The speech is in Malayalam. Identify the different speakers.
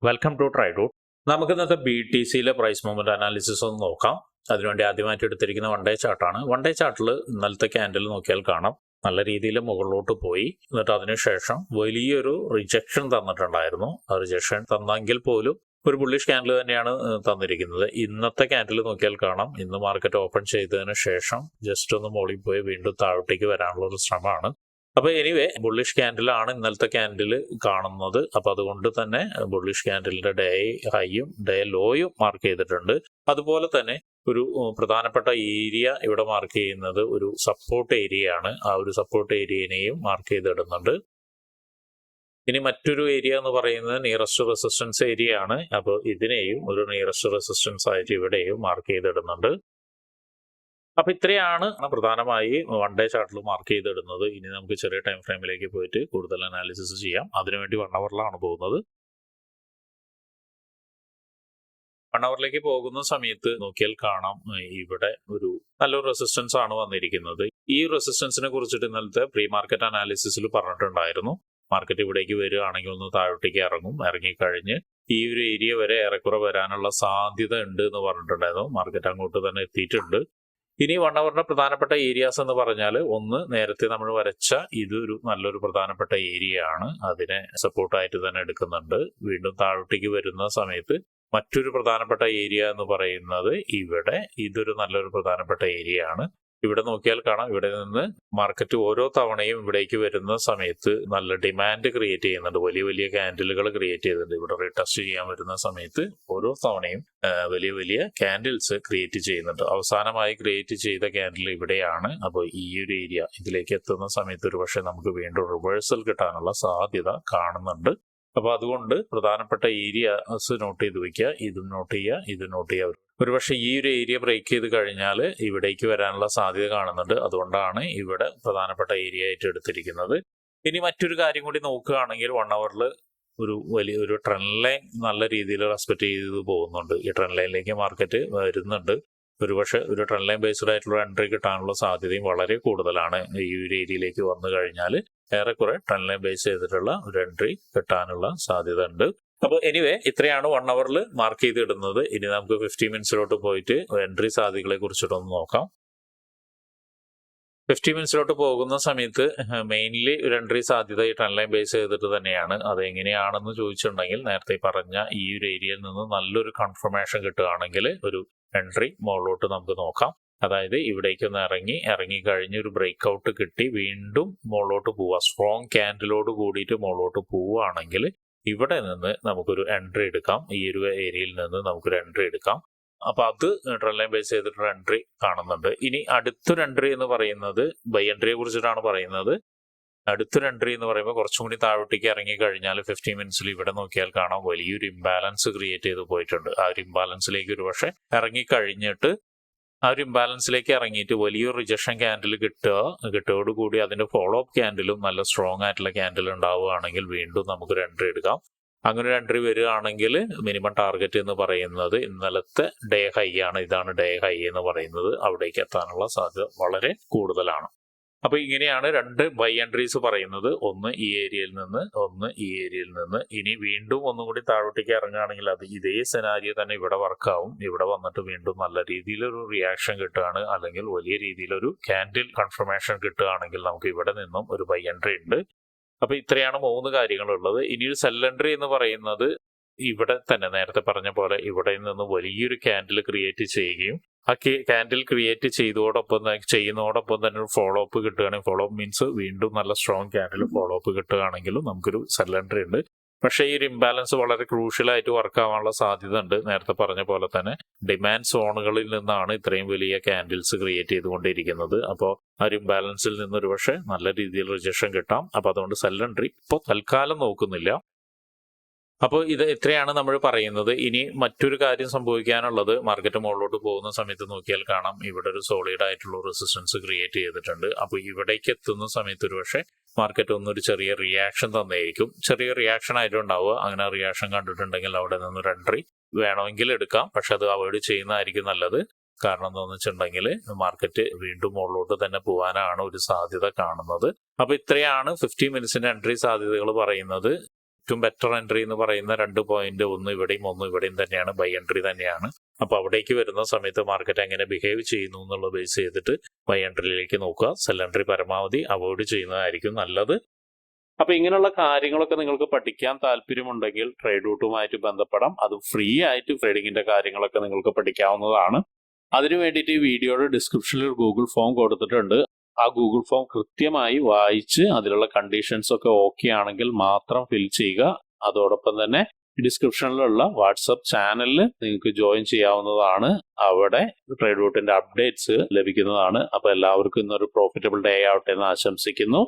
Speaker 1: Welcome to ട്രൈഡൂട്ട്. നമുക്ക് ഇന്നത്തെ ബി ടി സിയിലെ പ്രൈസ് മൂവ്മെന്റ് അനാലിസിസ് ഒന്ന് നോക്കാം. അതിനുവേണ്ടി ആദ്യമായിട്ട് എടുത്തിരിക്കുന്ന വൺ ഡേ ചാർട്ടാണ്. വൺ ഡേ ചാർട്ടിൽ ഇന്നലത്തെ ക്യാൻഡിൽ നോക്കിയാൽ കാണാം നല്ല രീതിയിൽ മുകളിലോട്ട് പോയി. എന്നിട്ട് അതിനുശേഷം വലിയൊരു റിജക്ഷൻ തന്നിട്ടുണ്ടായിരുന്നു. ആ റിജക്ഷൻ തന്നെങ്കിൽ പോലും ഒരു ബുള്ളിഷ് ക്യാൻഡിൽ തന്നെയാണ് തന്നിരിക്കുന്നത്. ഇന്നത്തെ ക്യാൻഡിൽ നോക്കിയാൽ കാണാം ഇന്ന് മാർക്കറ്റ് ഓപ്പൺ ചെയ്തതിന് ശേഷം ജസ്റ്റ് ഒന്ന് മുകളിൽ പോയി വീണ്ടും താഴോട്ടേക്ക് വരാനുള്ള ഒരു ശ്രമമാണ്. അപ്പൊ എനിവേ ബുള്ളിഷ് ക്യാൻഡിലാണ് ഇന്നലത്തെ ക്യാൻഡിൽ കാണുന്നത്. അപ്പൊ അതുകൊണ്ട് തന്നെ ബുള്ളിഷ് ക്യാൻഡിലിന്റെ ഡേ ഹൈയും ഡേ ലോയും മാർക്ക് ചെയ്തിട്ടുണ്ട്. അതുപോലെ തന്നെ ഒരു പ്രധാനപ്പെട്ട ഏരിയ ഇവിടെ മാർക്ക് ചെയ്യുന്നത് ഒരു സപ്പോർട്ട് ഏരിയയാണ്. ആ ഒരു സപ്പോർട്ട് ഏരിയനെയും മാർക്ക് ചെയ്തിടുന്നുണ്ട്. ഇനി മറ്റൊരു ഏരിയ എന്ന് പറയുന്നത് നിയറസ്റ്റ് റെസിസ്റ്റൻസ് ഏരിയ ആണ്. അപ്പോൾ ഇതിനെയും ഒരു നിയറസ്റ്റ് റെസിസ്റ്റൻസ് ആയിട്ട് ഇവിടെയും മാർക്ക് ചെയ്തിടുന്നുണ്ട്. അപ്പൊ ഇത്രയാണ് പ്രധാനമായി വൺ ഡേ ചാർട്ടിൽ മാർക്ക് ചെയ്തിടുന്നത്. ഇനി നമുക്ക് ചെറിയ ടൈം ഫ്രെയിമിലേക്ക് പോയിട്ട് കൂടുതൽ അനാലിസിസ് ചെയ്യാം. അതിനുവേണ്ടി 1 അവറിലാണ് പോകുന്നത്. 1 അവറിലേക്ക് പോകുന്ന സമയത്ത് നോക്കിയാൽ കാണാം ഇവിടെ ഒരു നല്ലൊരു റെസിസ്റ്റൻസ് ആണ് വന്നിരിക്കുന്നത്. ഈ റെസിസ്റ്റൻസിനെ കുറിച്ചിട്ട് ഇന്നലത്തെ പ്രീ മാർക്കറ്റ് അനാലിസിസിൽ പറഞ്ഞിട്ടുണ്ടായിരുന്നു. മാർക്കറ്റ് ഇവിടേക്ക് വരികയാണെങ്കിൽ ഒന്ന് താഴോട്ടേക്ക് ഇറങ്ങിക്കഴിഞ്ഞ് ഈ ഒരു ഏരിയ വരെ ഏറെക്കുറെ വരാനുള്ള സാധ്യത ഉണ്ട് എന്ന് പറഞ്ഞിട്ടുണ്ടായിരുന്നു. മാർക്കറ്റ് അങ്ങോട്ട് തന്നെ എത്തിയിട്ടുണ്ട്. ഇനി 1 അവറിന്റെ പ്രധാനപ്പെട്ട ഏരിയാസ് എന്ന് പറഞ്ഞാൽ ഒന്ന് നേരത്തെ നമ്മൾ വരച്ച ഇതൊരു നല്ലൊരു പ്രധാനപ്പെട്ട ഏരിയ ആണ്. അതിനെ സപ്പോർട്ടായിട്ട് തന്നെ എടുക്കുന്നുണ്ട്. വീണ്ടും താഴോട്ടേക്ക് വരുന്ന സമയത്ത് മറ്റൊരു പ്രധാനപ്പെട്ട ഏരിയ എന്ന് പറയുന്നത് ഇവിടെ ഇതൊരു നല്ലൊരു പ്രധാനപ്പെട്ട ഏരിയ ആണ്. ഇവിടെ നോക്കിയാൽ കാണാം ഇവിടെ നിന്ന് മാർക്കറ്റ് ഓരോ തവണയും ഇവിടേക്ക് വരുന്ന സമയത്ത് നല്ല ഡിമാൻഡ് ക്രിയേറ്റ് ചെയ്യുന്നുണ്ട്. വലിയ വലിയ ക്യാൻഡിലുകൾ ക്രിയേറ്റ് ചെയ്തിട്ടുണ്ട്. ഇവിടെ റീടെസ്റ്റ് ചെയ്യാൻ വരുന്ന സമയത്ത് ഓരോ തവണയും വലിയ വലിയ ക്യാൻഡിൽസ് ക്രിയേറ്റ് ചെയ്യുന്നുണ്ട്. അവസാനമായി ക്രിയേറ്റ് ചെയ്ത ക്യാൻഡിൽ ഇവിടെയാണ്. അപ്പോൾ ഈ ഒരു ഏരിയ ഇതിലേക്ക് എത്തുന്ന സമയത്ത് ഒരു പക്ഷേ നമുക്ക് വീണ്ടും റിവേഴ്സൽ കിട്ടാനുള്ള സാധ്യത കാണുന്നുണ്ട്. അപ്പൊ അതുകൊണ്ട് പ്രധാനപ്പെട്ട ഏരിയാസ് നോട്ട് ചെയ്ത് വെക്കുക. ഇതും നോട്ട് ചെയ്യുക, ഇതും നോട്ട് ചെയ്യുക. ഒരുപക്ഷെ ഈ ഒരു ഏരിയ ബ്രേക്ക് ചെയ്ത് കഴിഞ്ഞാൽ ഇവിടേക്ക് വരാനുള്ള സാധ്യത കാണുന്നുണ്ട്. അതുകൊണ്ടാണ് ഇവിടെ പ്രധാനപ്പെട്ട ഏരിയ ആയിട്ട് എടുത്തിരിക്കുന്നത്. ഇനി മറ്റൊരു കാര്യം കൂടി നോക്കുകയാണെങ്കിൽ 1 അവറിൽ വലിയൊരു ട്രെൻഡ് ലൈൻ നല്ല രീതിയിൽ റെസ്പെക്ട് ചെയ്ത് പോകുന്നുണ്ട്. ഈ ട്രെൻഡ് ലൈനിലേക്ക് മാർക്കറ്റ് വരുന്നുണ്ട്. ഒരുപക്ഷെ ഒരു ട്രെൻഡ് ലൈൻ ബേസ്ഡ് ആയിട്ടുള്ള എൻട്രി കിട്ടാനുള്ള സാധ്യതയും വളരെ കൂടുതലാണ്. ഈ ഒരു ഏരിയയിലേക്ക് വന്നു കഴിഞ്ഞാൽ ഏറെക്കുറെ ട്രെൻഡ് ലൈൻ ബേസ് ചെയ്തിട്ടുള്ള ഒരു എൻട്രി കിട്ടാനുള്ള സാധ്യത ഉണ്ട്. അപ്പോൾ എനിവേ ഇത്രയാണ് 1 അവറിൽ മാർക്ക് ചെയ്തിടുന്നത്. ഇനി നമുക്ക് 50 മിനിറ്റ്സിലോട്ട് പോയിട്ട് എൻട്രി സാധ്യതകളെ കുറിച്ചിട്ടൊന്ന് നോക്കാം. 50 മിനിറ്റ്സിലോട്ട് പോകുന്ന സമയത്ത് മെയിൻലി ഒരു എൻട്രി സാധ്യത ഈ ട്രെൻഡ് ലൈൻ ബേസ് ചെയ്തിട്ട് തന്നെയാണ്. അത് എങ്ങനെയാണെന്ന് ചോദിച്ചിട്ടുണ്ടെങ്കിൽ നേരത്തെ പറഞ്ഞ ഈ ഒരു ഏരിയയിൽ നിന്ന് നല്ലൊരു കൺഫർമേഷൻ കിട്ടുകയാണെങ്കിൽ ഒരു എൻട്രി മുകളിലോട്ട് നമുക്ക് നോക്കാം. അതായത് ഇവിടേക്കൊന്ന് ഇറങ്ങി കഴിഞ്ഞ് ഒരു ബ്രേക്ക് ഔട്ട് കിട്ടി വീണ്ടും മുകളിലോട്ട് പോവുക, സ്ട്രോങ് ക്യാൻഡിലോട് കൂടിയിട്ട് മുകളിലോട്ട് പോവുകയാണെങ്കിൽ ഇവിടെ നിന്ന് നമുക്കൊരു എൻട്രി എടുക്കാം. ഈ ഒരു ഏരിയയിൽ നിന്ന് നമുക്കൊരു എൻട്രി എടുക്കാം. അപ്പൊ അത് ട്രെൻഡ് ലൈൻ ബേസ് ചെയ്തിട്ടൊരു എൻട്രി കാണുന്നുണ്ട്. ഇനി അടുത്തൊരു എൻട്രി എന്ന് പറയുന്നത് ബൈ എൻട്രിയെ കുറിച്ചിട്ടാണ് പറയുന്നത്. അടുത്തൊരു എൻട്രി എന്ന് പറയുമ്പോൾ കുറച്ചും കൂടി താഴോട്ടേക്ക് ഇറങ്ങി കഴിഞ്ഞാൽ 50 മിനിറ്റ്സിൽ ഇവിടെ നോക്കിയാൽ കാണാം വലിയൊരു ഇംബാലൻസ് ക്രിയേറ്റ് ചെയ്ത് പോയിട്ടുണ്ട്. ആ ഒരു ഇംബാലൻസിലേക്ക് ഒരു പക്ഷേ ഇറങ്ങിക്കഴിഞ്ഞിട്ട് ആ ഒരു ഇംബാലൻസിലേക്ക് ഇറങ്ങിയിട്ട് വലിയൊരു റിജക്ഷൻ ക്യാൻഡിൽ കിട്ടുകയോടുകൂടി അതിന്റെ ഫോളോ അപ്പ് ക്യാൻഡിലും നല്ല സ്ട്രോങ് ആയിട്ടുള്ള ക്യാൻഡിൽ ഉണ്ടാവുകയാണെങ്കിൽ വീണ്ടും നമുക്കൊരു എൻട്രി എടുക്കാം. അങ്ങനെ ഒരു എൻട്രി വരികയാണെങ്കിൽ മിനിമം ടാർഗറ്റ് എന്ന് പറയുന്നത് ഇന്നലത്തെ ഡേ ഹൈ ആണ്. ഇതാണ് ഡേ ഹൈ എന്ന് പറയുന്നത്. അവിടേക്ക് എത്താനുള്ള സാധ്യത വളരെ കൂടുതലാണ്. അപ്പൊ ഇങ്ങനെയാണ് 2 ബൈ എൻട്രീസ് പറയുന്നത്. ഒന്ന് ഈ ഏരിയയിൽ നിന്ന്, ഒന്ന് ഈ ഏരിയയിൽ നിന്ന്. ഇനി വീണ്ടും ഒന്നും കൂടി താഴോട്ടേക്ക് ഇറങ്ങുകയാണെങ്കിൽ അത് ഇതേ സെനാരിയോ തന്നെ ഇവിടെ വർക്കാവും. ഇവിടെ വന്നിട്ട് വീണ്ടും നല്ല രീതിയിലൊരു റിയാക്ഷൻ കിട്ടുകയാണ്, അല്ലെങ്കിൽ വലിയ രീതിയിലൊരു ക്യാൻഡിൽ കൺഫർമേഷൻ കിട്ടുകയാണെങ്കിൽ നമുക്ക് ഇവിടെ നിന്നും ഒരു ബൈ എൻട്രി ഉണ്ട്. അപ്പൊ ഇത്രയാണ് 3 കാര്യങ്ങളുള്ളത്. ഇനി ഒരു സെൽ എൻട്രി എന്ന് പറയുന്നത് ഇവിടെ തന്നെ നേരത്തെ പറഞ്ഞ പോലെ ഇവിടെ നിന്ന് വലിയൊരു ക്യാൻഡിൽ ക്രിയേറ്റ് ചെയ്യുകയും ആ ക്യാൻഡിൽ ക്രിയേറ്റ് ചെയ്യുന്നതോടൊപ്പം തന്നെ ഒരു ഫോളോ അപ്പ് കിട്ടുകയാണെങ്കിൽ, ഫോളോ അപ്പ് മീൻസ് വീണ്ടും നല്ല സ്ട്രോങ് ക്യാൻഡിൽ ഫോളോ അപ്പ് കിട്ടുകയാണെങ്കിലും നമുക്കൊരു സെൽ എൻട്രി ഉണ്ട്. പക്ഷേ ഈ ഒരു ഇംബാലൻസ് വളരെ ക്രൂഷ്യലായിട്ട് വർക്ക് ആവാനുള്ള സാധ്യത ഉണ്ട്. നേരത്തെ പറഞ്ഞ പോലെ തന്നെ ഡിമാൻഡ് സോണുകളിൽ നിന്നാണ് ഇത്രയും വലിയ ക്യാൻഡിൽസ് ക്രിയേറ്റ് ചെയ്തുകൊണ്ടിരിക്കുന്നത്. അപ്പോൾ ആ ഒരു ഇംബാലൻസിൽ നിന്ന് ഒരു പക്ഷേ നല്ല രീതിയിൽ റിജക്ഷൻ കിട്ടാം. അപ്പോൾ അതുകൊണ്ട് സെൽ എൻട്രി ഇപ്പോൾ തൽക്കാലം നോക്കുന്നില്ല. അപ്പോൾ ഇത് ഇത്രയാണ് നമ്മൾ പറയുന്നത്. ഇനി മറ്റൊരു കാര്യം സംഭവിക്കാനുള്ളത്, മാർക്കറ്റ് മുകളിലോട്ട് പോകുന്ന സമയത്ത് നോക്കിയാൽ കാണാം ഇവിടെ ഒരു സോളിഡ് ആയിട്ടുള്ള റെസിസ്റ്റൻസ് ക്രിയേറ്റ് ചെയ്തിട്ടുണ്ട്. അപ്പോൾ ഇവിടേക്ക് എത്തുന്ന സമയത്ത് ഒരു പക്ഷേ മാർക്കറ്റ് ഒന്നൊരു ചെറിയ റിയാക്ഷൻ തന്നെയായിരിക്കും. ചെറിയ റിയാക്ഷൻ ആയിട്ടുണ്ടാവുക. അങ്ങനെ റിയാക്ഷൻ കണ്ടിട്ടുണ്ടെങ്കിൽ അവിടെ നിന്നൊരു എൻട്രി വേണമെങ്കിൽ എടുക്കാം. പക്ഷെ അത് അവോയ്ഡ് ചെയ്യുന്നതായിരിക്കും നല്ലത്. കാരണം എന്താണെന്ന് വെച്ചിട്ടുണ്ടെങ്കിൽ മാർക്കറ്റ് വീണ്ടും മുകളിലോട്ട് തന്നെ പോകാനാണ് ഒരു സാധ്യത കാണുന്നത്. അപ്പൊ ഇത്രയാണ് 50 മിനിറ്റ്സിന്റെ എൻട്രി സാധ്യതകൾ പറയുന്നത്. ഏറ്റവും ബെറ്റർ എൻട്രി എന്ന് പറയുന്ന 2 പോയിന്റ്, ഒന്ന് ഇവിടെയും തന്നെയാണ്, ബൈ എൻട്രി തന്നെയാണ്. അപ്പോൾ അവിടേക്ക് വരുന്ന സമയത്ത് മാർക്കറ്റ് എങ്ങനെ ബിഹേവ് ചെയ്യുന്നു എന്നുള്ള ബേസ് ചെയ്തിട്ട് ബൈ എൻട്രിയിലേക്ക് നോക്കുക. സെൽ എൻട്രി പരമാവധി അവോയ്ഡ് ചെയ്യുന്നതായിരിക്കും നല്ലത്. അപ്പൊ ഇങ്ങനെയുള്ള കാര്യങ്ങളൊക്കെ നിങ്ങൾക്ക് പഠിക്കാൻ താല്പര്യമുണ്ടെങ്കിൽ ട്രേഡ് റൂട്ടുമായിട്ട് ബന്ധപ്പെടാം. അത് ഫ്രീ ആയിട്ട് ട്രേഡിങ്ങിന്റെ കാര്യങ്ങളൊക്കെ നിങ്ങൾക്ക് പഠിക്കാവുന്നതാണ്. അതിനു വേണ്ടിയിട്ട് ഈ വീഡിയോയുടെ ഡിസ്ക്രിപ്ഷനിൽ ഒരു ഗൂഗിൾ ഫോം കൊടുത്തിട്ടുണ്ട്. ആ ഗൂഗിൾ ഫോം കൃത്യമായി വായിച്ച് അതിലുള്ള കണ്ടീഷൻസ് ഒക്കെ ഓക്കെ ആണെങ്കിൽ മാത്രം ഫിൽ ചെയ്യുക. അതോടൊപ്പം തന്നെ ഡിസ്ക്രിപ്ഷനിലുള്ള വാട്സപ്പ് ചാനലിൽ നിങ്ങൾക്ക് ജോയിൻ ചെയ്യാവുന്നതാണ്. അവിടെ ട്രേഡ് റൂട്ടിന്റെ അപ്ഡേറ്റ്സ് ലഭിക്കുന്നതാണ്. അപ്പൊ എല്ലാവർക്കും ഇന്നൊരു പ്രോഫിറ്റബിൾ ഡേ ആവട്ടെ എന്ന് ആശംസിക്കുന്നു.